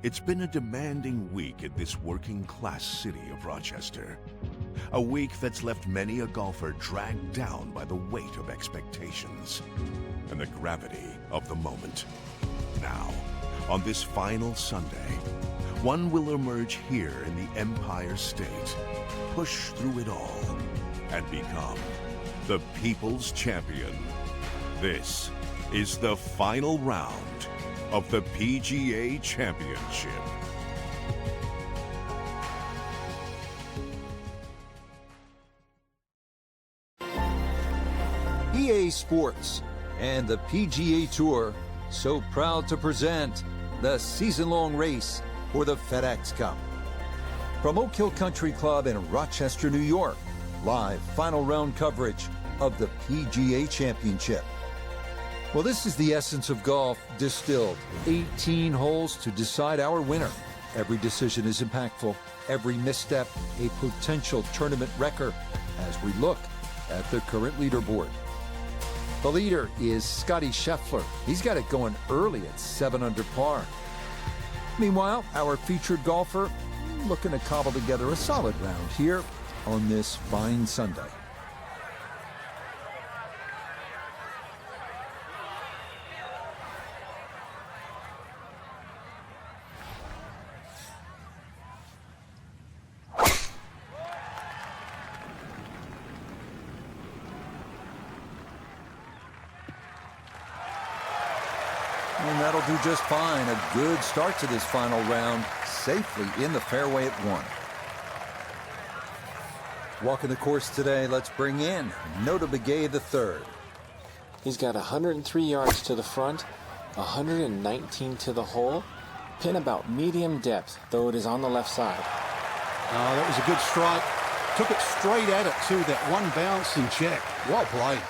It's been a demanding week at this working-class city of Rochester. A week that's left many a golfer dragged down by the weight of expectations and the gravity of the moment. Now, on this final Sunday, one will emerge here in the Empire State, push through it all, and become the People's Champion. This is the final round of the PGA Championship. EA Sports and the PGA Tour so proud to present the season-long race for the FedEx Cup. From Oak Hill Country Club in Rochester, New York, live final round coverage of the PGA Championship. Well, this is the essence of golf distilled. 18 holes to decide our winner. Every decision is impactful. Every misstep a potential tournament wrecker as we look at the current leaderboard. The leader is Scotty Scheffler. He's got it going early at 7 under par. Meanwhile, our featured golfer looking to cobble together a solid round here on this fine Sunday. And that'll do just fine. A good start to this final round, safely in the fairway at 1. Walking the course today, let's bring in Nota Begay III. He's got 103 yards to the front, 119 to the hole, pin about medium depth, though it is on the left side. Oh, that was a good strike. Took it straight at it too, that one bounce and check. Well played.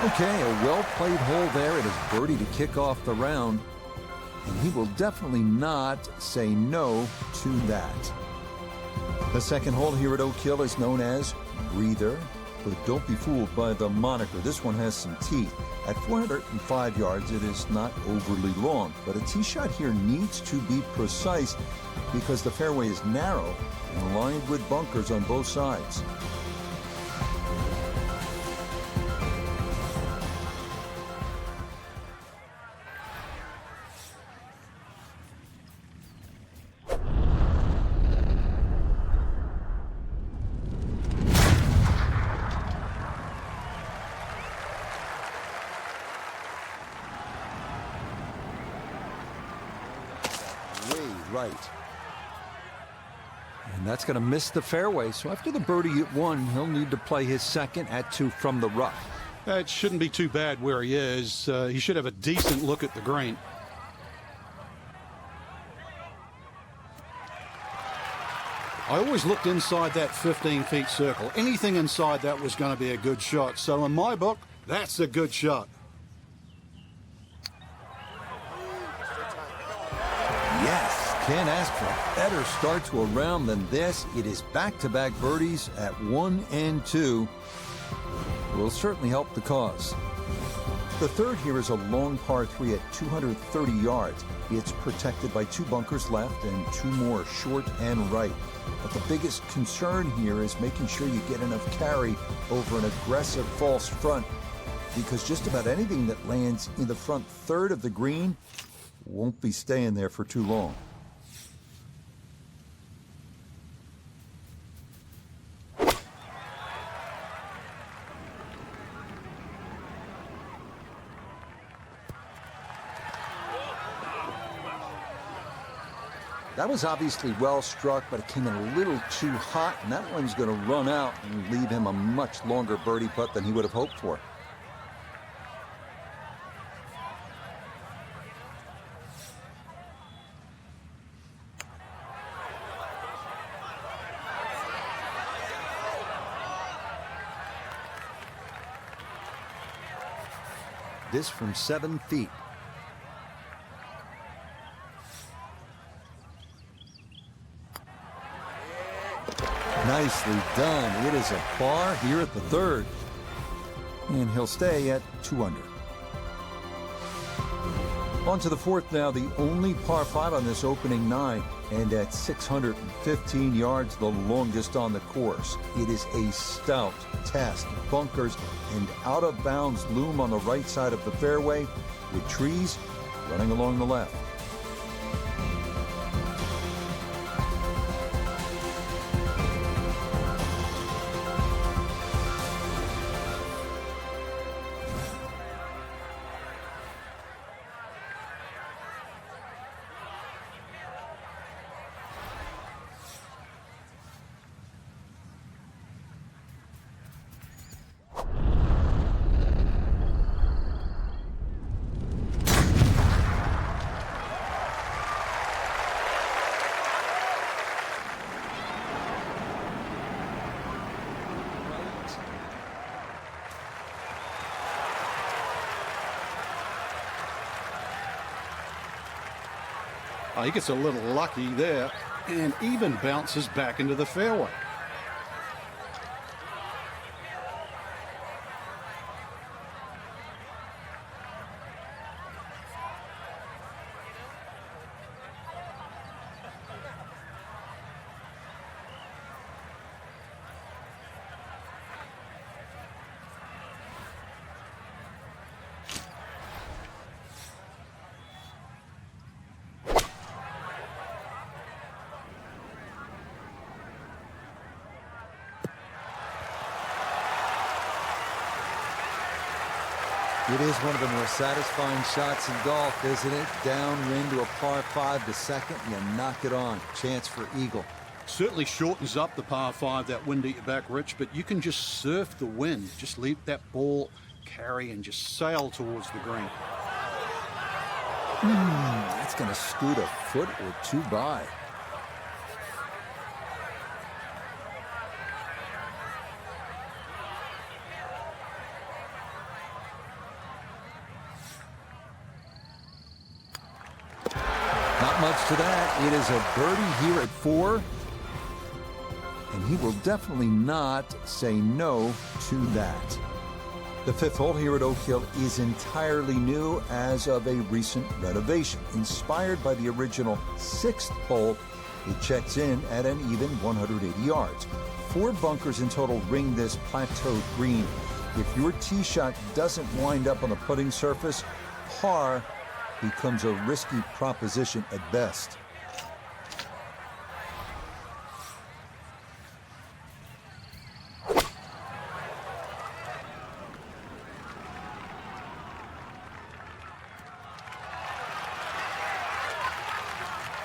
Okay, a well-played hole there. It is birdie to kick off the round. And he will definitely not say no to that. The second hole here at Oak Hill is known as Breather, but don't be fooled by the moniker. This one has some teeth. At 405 yards, it is not overly long, but a tee shot here needs to be precise because the fairway is narrow and lined with bunkers on both sides. Right. And that's going to miss the fairway. So after the birdie at 1, he'll need to play his second at 2 from the rough. It shouldn't be too bad where he is. He should have a decent look at the green. I always looked inside that 15-feet circle. Anything inside that was going to be a good shot. So in my book, that's a good shot. Yes. Can't ask for a better start to a round than this. It is back-to-back birdies at 1 and 2. Will certainly help the cause. The third here is a long par 3 at 230 yards. It's protected by 2 bunkers left and 2 more short and right. But the biggest concern here is making sure you get enough carry over an aggressive false front, because just about anything that lands in the front third of the green won't be staying there for too long. That was obviously well struck, but it came in a little too hot, and that one's going to run out and leave him a much longer birdie putt than he would have hoped for. This from 7 feet. Nicely done. It is a par here at the third. and he'll stay at 2 under. On to the fourth now, the only par 5 on this opening 9, and at 615 yards, the longest on the course. It is a stout test. Bunkers and out-of-bounds loom on the right side of the fairway, with trees running along the left. He gets a little lucky there and even bounces back into the fairway. It is one of the more satisfying shots in golf, isn't it? Downwind to a par 5 to second, you knock it on. Chance for eagle. Certainly shortens up the par 5, that wind at your back, Rich, but you can just surf the wind. Just leave that ball carry and just sail towards the green. That's going to scoot a foot or 2 by. Not much to that. It is a birdie here at 4. And he will definitely not say no to that. The 5th hole here at Oak Hill is entirely new as of a recent renovation. Inspired by the original 6th hole, it checks in at an even 180 yards. 4 bunkers in total ring this plateaued green. If your tee shot doesn't wind up on the putting surface, par becomes a risky proposition at best.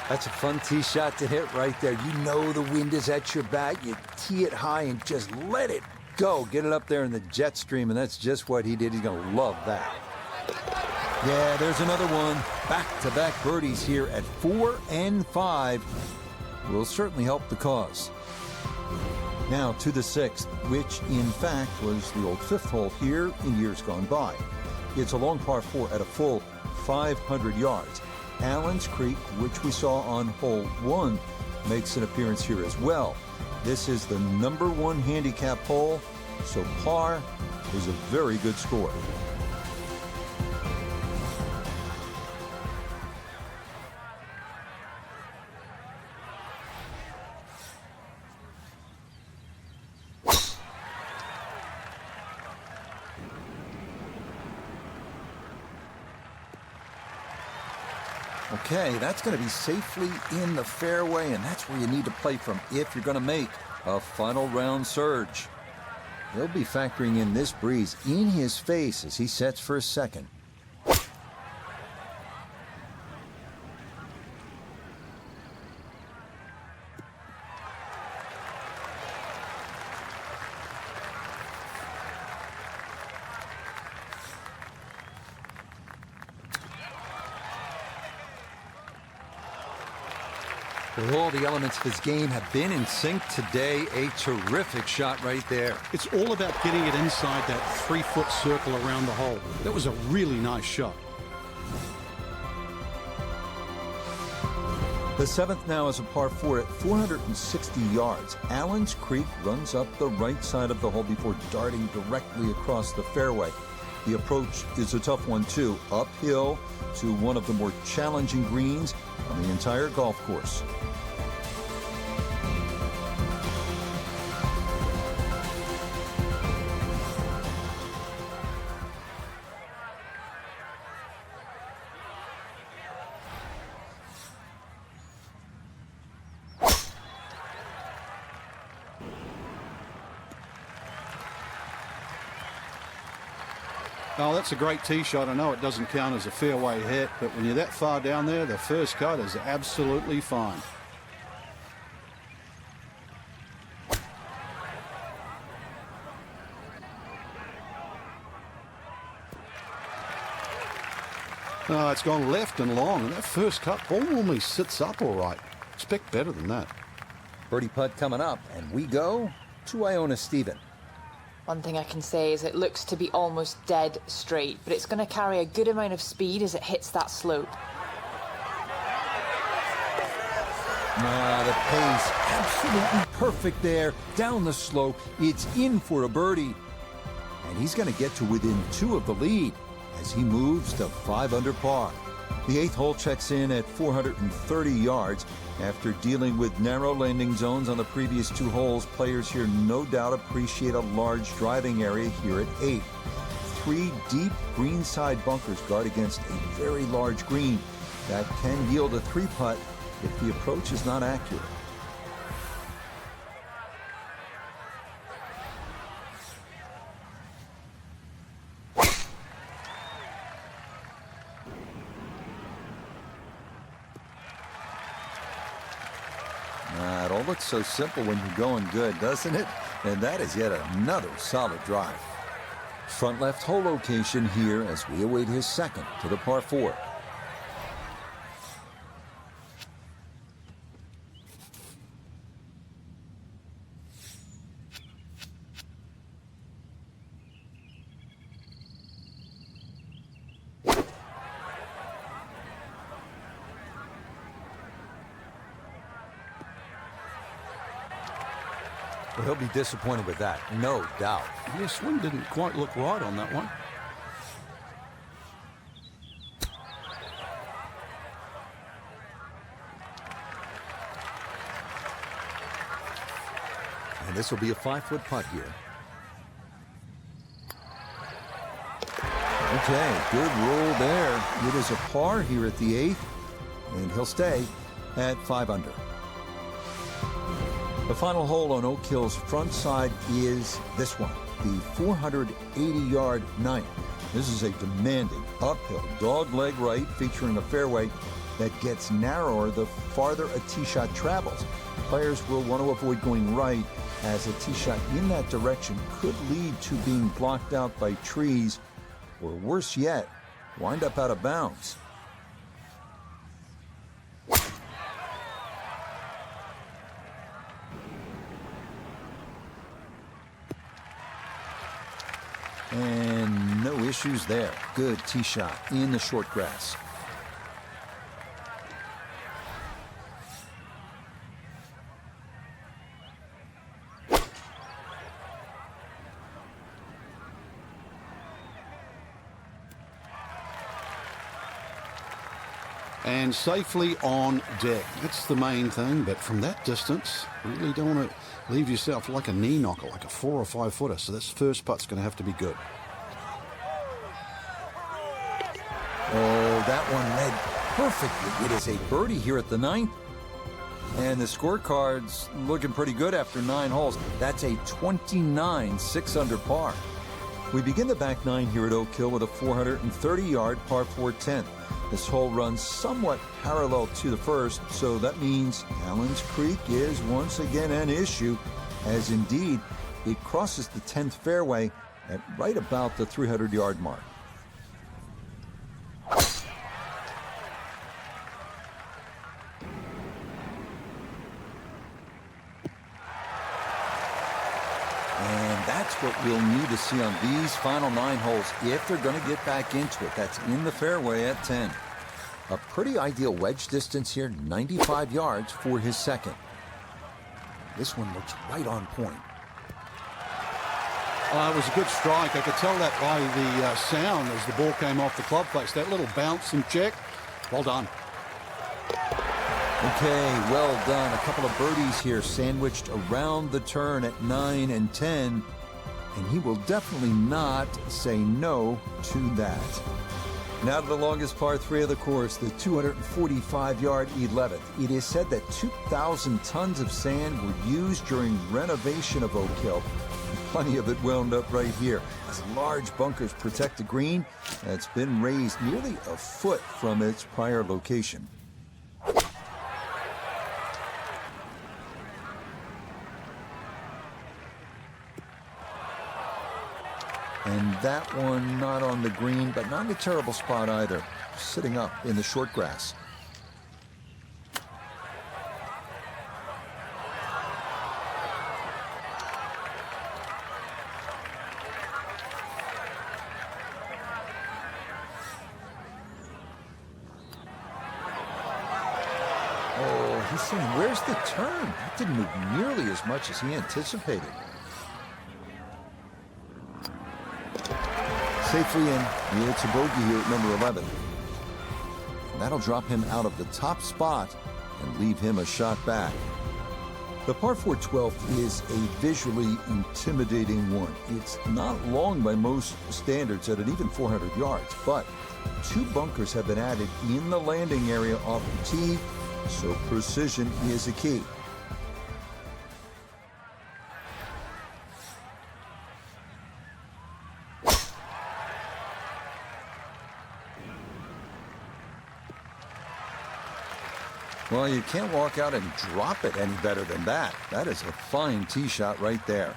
That's a fun tee shot to hit right there. You know the wind is at your back. You tee it high and just let it go. Get it up there in the jet stream, and that's just what he did. He's going to love that. Yeah, there's another one. Back-to-back birdies here at 4 and 5 will certainly help the cause. Now to the 6th, which in fact was the old 5th hole here in years gone by. It's a long par 4 at a full 500 yards. Allen's Creek, which we saw on hole 1, makes an appearance here as well. This is the number 1 handicap hole, so par is a very good score. Okay, that's going to be safely in the fairway, and that's where you need to play from if you're going to make a final round surge. He'll be factoring in this breeze in his face as he sets for a second. All the elements of his game have been in sync today. A terrific shot right there. It's all about getting it inside that 3-foot circle around the hole. That was a really nice shot. The seventh now is a par 4 at 460 yards. Allen's Creek runs up the right side of the hole before darting directly across the fairway. The approach is a tough one too, uphill to one of the more challenging greens on the entire golf course. Oh, that's a great tee shot. I know it doesn't count as a fairway hit, but when you're that far down there, the first cut is absolutely fine. Oh, it's gone left and long, and that first cut only sits up all right. Expect better than that. Birdie putt coming up, and we go to Iona Stephen. One thing I can say is it looks to be almost dead straight, but it's going to carry a good amount of speed as it hits that slope. The pace, absolutely perfect there. Down the slope, it's in for a birdie. And he's going to get to within 2 of the lead as he moves to 5 under par. The 8th hole checks in at 430 yards. After dealing with narrow landing zones on the previous 2 holes, players here no doubt appreciate a large driving area here at 8. 3 deep greenside bunkers guard against a very large green that can yield a 3-putt if the approach is not accurate. It all looks so simple when you're going good, doesn't it? And that is yet another solid drive. Front left hole location here as we await his second to the par 4. Well, he'll be disappointed with that, no doubt. Yeah, swing didn't quite look right on that one. And this will be a 5-foot putt here. Okay, good roll there. It is a par here at the 8th, and he'll stay at 5 under. The final hole on Oak Hill's front side is this one, the 480-yard 9th. This is a demanding uphill dog-leg right featuring a fairway that gets narrower the farther a tee shot travels. Players will want to avoid going right as a tee shot in that direction could lead to being blocked out by trees or worse yet, wind up out of bounds. And no issues there. Good tee shot in the short grass. And safely on deck. That's the main thing, but from that distance, really don't want to leave yourself like a knee knocker, like a 4 or 5 footer. So this first putt's going to have to be good. Oh, that one led perfectly. It is a birdie here at the 9th. And the scorecard's looking pretty good after 9 holes. That's a 29 6 under par. We begin the back 9 here at Oak Hill with a 430-yard par 4 10th. This hole runs somewhat parallel to the first, so that means Allen's Creek is once again an issue, as indeed it crosses the 10th fairway at right about the 300-yard mark. And that's what we'll need to see on these final 9 holes if they're going to get back into it. That's in the fairway at 10. A pretty ideal wedge distance here, 95 yards for his second. This one looks right on point. It was a good strike. I could tell that by the sound as the ball came off the club face. That little bounce and check. Well done. Okay, well done. A couple of birdies here sandwiched around the turn at 9 and 10. And he will definitely not say no to that. Now to the longest par 3 of the course, the 245-yard 11th. It is said that 2,000 tons of sand were used during renovation of Oak Hill. Plenty of it wound up right here, as large bunkers protect the green that's been raised nearly a foot from its prior location. And that one not on the green, but not in a terrible spot either, sitting up in the short grass. Oh, he's saying, where's the turn? That didn't move nearly as much as he anticipated. Safely in. It's a bogey here at number 11. That'll drop him out of the top spot and leave him a shot back. The par 4 12th is a visually intimidating one. It's not long by most standards at an even 400 yards, but 2 bunkers have been added in the landing area off the tee, so precision is a key. Well, you can't walk out and drop it any better than that. That is a fine tee shot right there.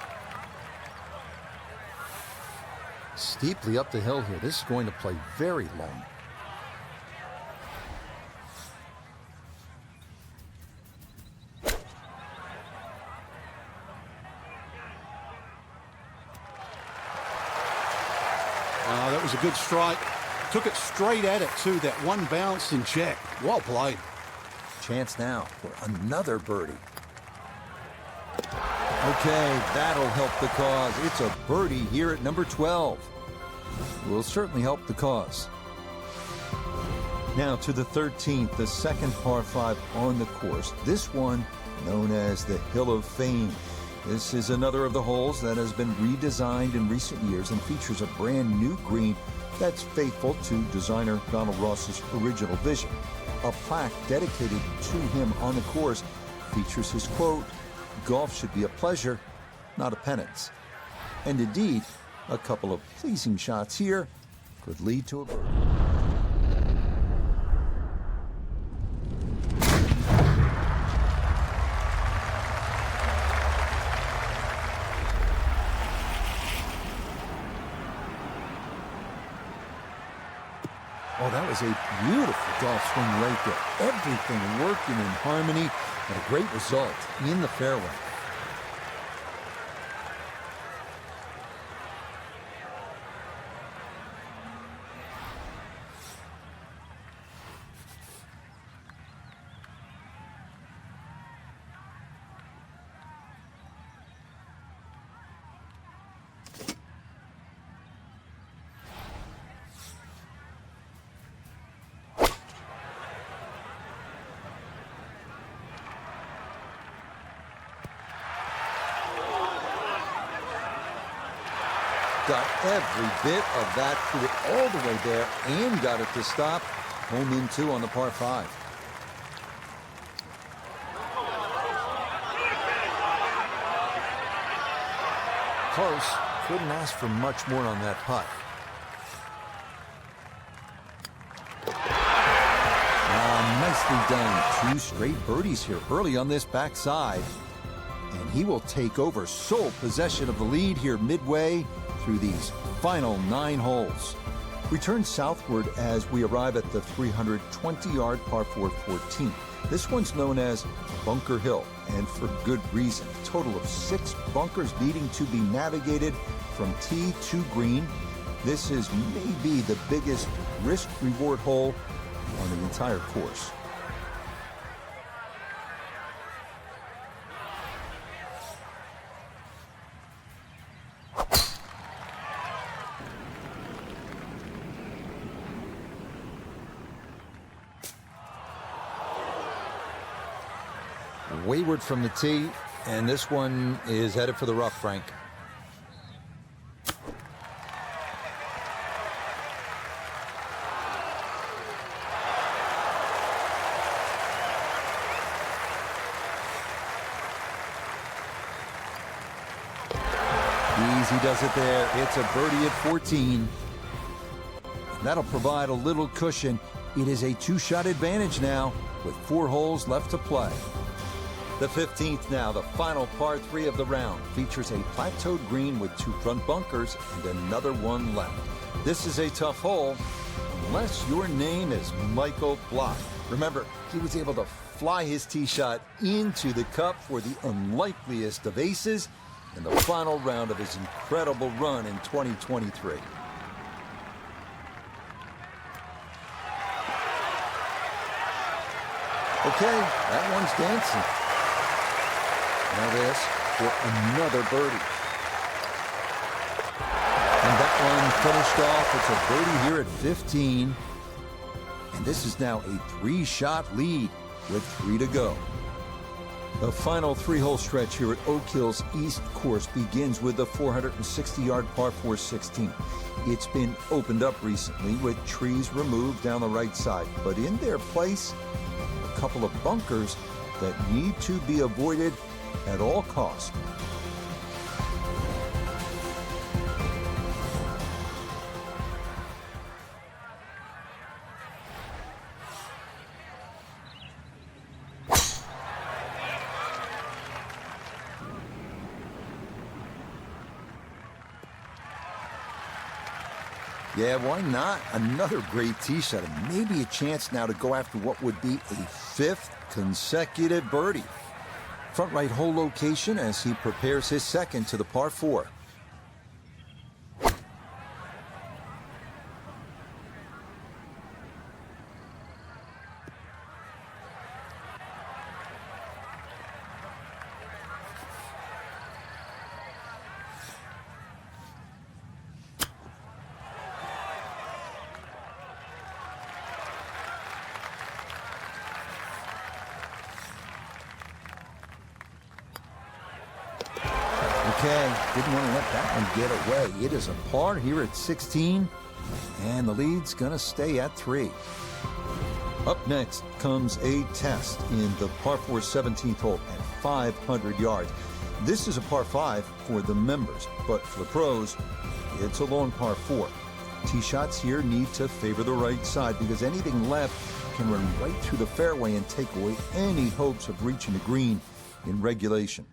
Steeply up the hill here. This is going to play very long. That was a good strike. Took it straight at it, too. That one bounce and check. Well played. Chance now for another birdie. Okay, that'll help the cause. It's a birdie here at number 12. Will certainly help the cause. Now to the 13th, the second par 5 on the course. This one known as the Hill of Fame. This is another of the holes that has been redesigned in recent years and features a brand new green that's faithful to designer Donald Ross's original vision. A plaque dedicated to him on the course features his quote, "Golf should be a pleasure, not a penance." And indeed, a couple of pleasing shots here could lead to a birdie. Oh, that was a beautiful golf swing right there. Everything working in harmony and a great result in the fairway. Got every bit of that, threw it all the way there, and got it to stop. Home in 2 on the par 5. Close. Couldn't ask for much more on that putt. Nicely done. 2 straight birdies here early on this backside. And he will take over sole possession of the lead here midway through these final 9 holes. We turn southward as we arrive at the 320-yard par 4 14. This one's known as Bunker Hill, and for good reason. A total of 6 bunkers needing to be navigated from tee to green. This is maybe the biggest risk-reward hole on the entire course. Wayward from the tee, and this one is headed for the rough, Frank. Easy does it there. It's a birdie at 14. And that'll provide a little cushion. It is a two-shot advantage now with 4 holes left to play. The 15th now, the final par 3 of the round, features a plateaued green with 2 front bunkers and another one left. This is a tough hole, unless your name is Michael Block. Remember, he was able to fly his tee shot into the cup for the unlikeliest of aces in the final round of his incredible run in 2023. Okay, that one's dancing. Now this for another birdie. And that one finished off. It's a birdie here at 15. And this is now a 3-shot lead with 3 to go. The final 3-hole stretch here at Oak Hill's East Course begins with the 460-yard par 4 16. It's been opened up recently with trees removed down the right side, but in their place, a couple of bunkers that need to be avoided at all costs. Yeah, why not? Another great tee shot and maybe a chance now to go after what would be a 5th consecutive birdie. Front right hole location as he prepares his second to the par 4. Okay, didn't want to let that one get away. It is a par here at 16, and the lead's going to stay at 3. Up next comes a test in the par 4 17th hole at 500 yards. This is a par 5 for the members, but for the pros, it's a long par 4. Tee shots here need to favor the right side because anything left can run right through the fairway and take away any hopes of reaching the green in regulation.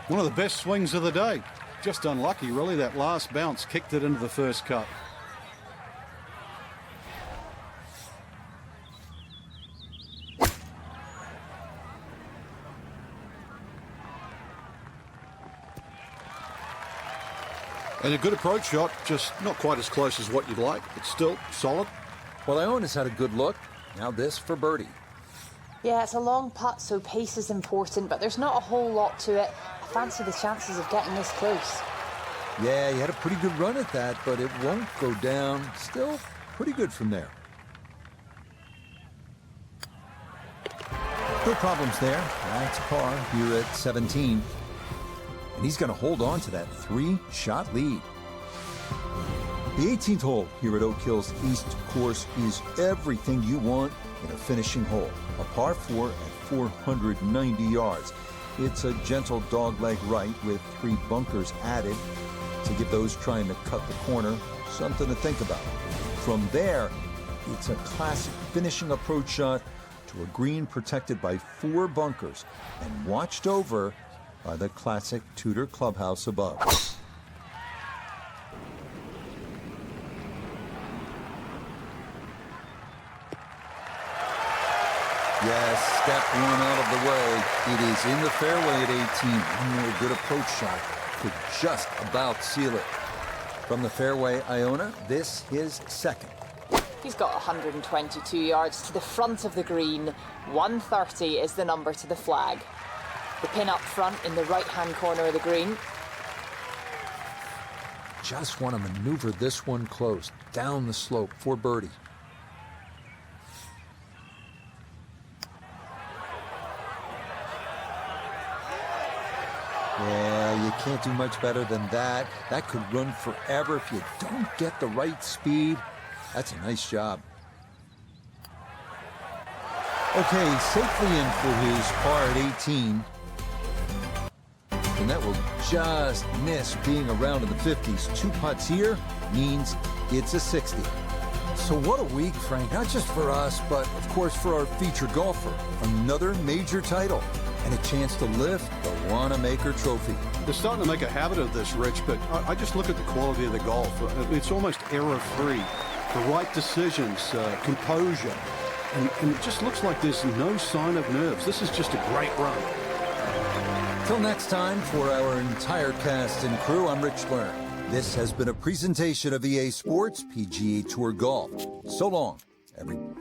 One of the best swings of the day. Just unlucky, really. That last bounce kicked it into the first cup. And a good approach shot, just not quite as close as what you'd like, but still solid. Well, Ionis had a good look. Now this for birdie. Yeah, it's a long putt, so pace is important, but there's not a whole lot to it. I fancy the chances of getting this close. Yeah, he had a pretty good run at that, but it won't go down. Still pretty good from there. No problems there. That's par here at 17. And he's going to hold on to that 3-shot lead. The 18th hole here at Oak Hill's East Course is everything you want in a finishing hole. A par 4 at 490 yards. It's a gentle dogleg right with 3 bunkers added to give those trying to cut the corner something to think about. From there, it's a classic finishing approach shot to a green protected by 4 bunkers and watched over by the classic Tudor clubhouse above. Yes, step 1 out of the way. It is in the fairway at 18. One more good approach shot could just about seal it. From the fairway, Iona, this is second. He's got 122 yards to the front of the green. 130 is the number to the flag. The pin up front in the right-hand corner of the green. Just want to maneuver this one close, down the slope for birdie. Yeah, you can't do much better than that. That could run forever if you don't get the right speed. That's a nice job. Okay, safely in for his par at 18. And that will just miss being around in the 50s. 2 putts here means it's a 60. So what a week, Frank. Not just for us, but of course for our featured golfer. Another major title and a chance to lift the Wanamaker Trophy. They're starting to make a habit of this, Rich, but I just look at the quality of the golf. It's almost error-free. The right decisions, composure, and it just looks like there's no sign of nerves. This is just a great run. Till next time, for our entire cast and crew, I'm Rich Lerner. This has been a presentation of EA Sports PGA Tour Golf. So long, everyone.